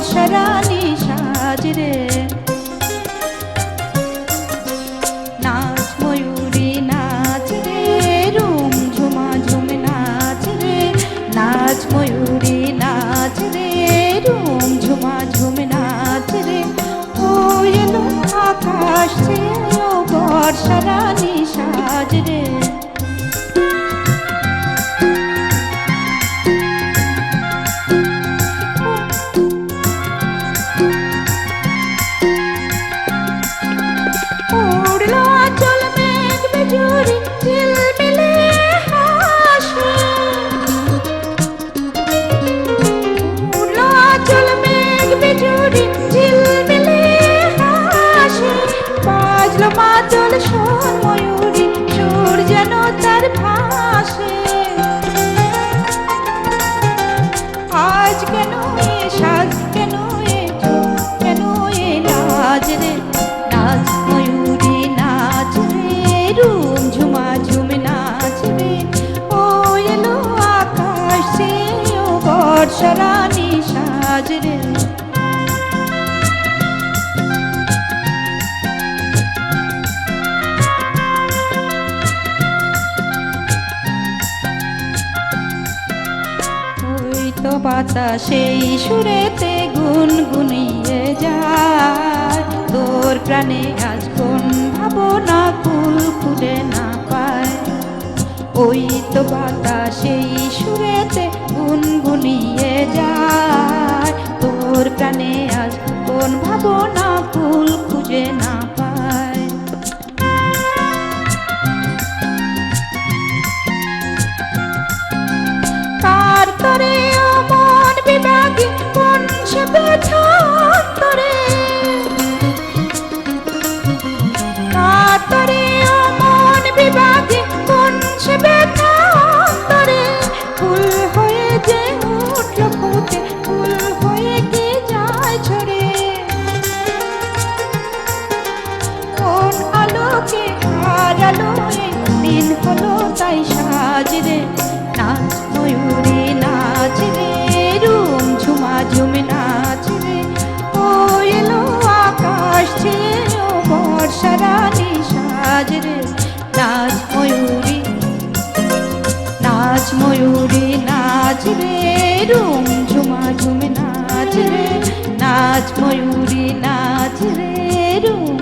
বর্ষা রানী সাজ রে। নাচ ময়ূরী নাচ রে, রুম ঝুমা ঝুম নাচ রে। নাচ ময়ূরী নাচ রে, রুম ঝুমা ঝুম নাচ রে। ও এলো আকাশ ছেয়ে ও বর্ষা রানী সাজ রে। উড়লো আঁচল মেঘ বেজুরি ঝিলমিলে হাসে। উড়লো আঁচল মেঘ বেজুরি ঝিলমিলে হাসে। বাজলো মাদল শোন ময়ূরী, সুর যেন তার ভাসে। আজ কেন এ সাজ, কেন এ ঝুম, কেন এ নাচ রে। নাচ ময়ূরী নাচ রে, রুম ঝুমা ঝুম নাচ রে। ও এলো আকাশ ছেয়ে ও বর্ষা রানী সাজ রে। ওই তো বাতাসেই সুরেতে গুনগুনিয়ে যায়। তোর প্রাণে আজ কোন ভাবনা কুল খুলে না পায়। ওই তো বাতাসেই সুরেতে গুনগুনিয়ে যায়। তোর প্রাণে আজ কোন ভাবনা কুল খুঁজে না পায়। কার তরে ও মন বিভাগী, কোন সে ব্যথান্তরে। কার তরে ও মন বিভাগী, কোন সে ব্যথান্তরে। ফুল হয়ে যে উঠল ফুটে, ফুল হয়ে কি যায় ঝরে। কোন আলোকে আর আলোয় দিন হলো তাই সাজ রে। নাচ ময়ূরী নাচ রে, রুম ঝুমা ঝুম নাচ রে। ও এলো আকাশ ছেয়ে ও বর্ষা রানী সাজ রে। নাচ ময়ূরী নাচ ময়ূরী নাচ রে, রুম ঝুমা ঝুম নাচ রে। নাচ ময়ূরী নাচ রে, রুম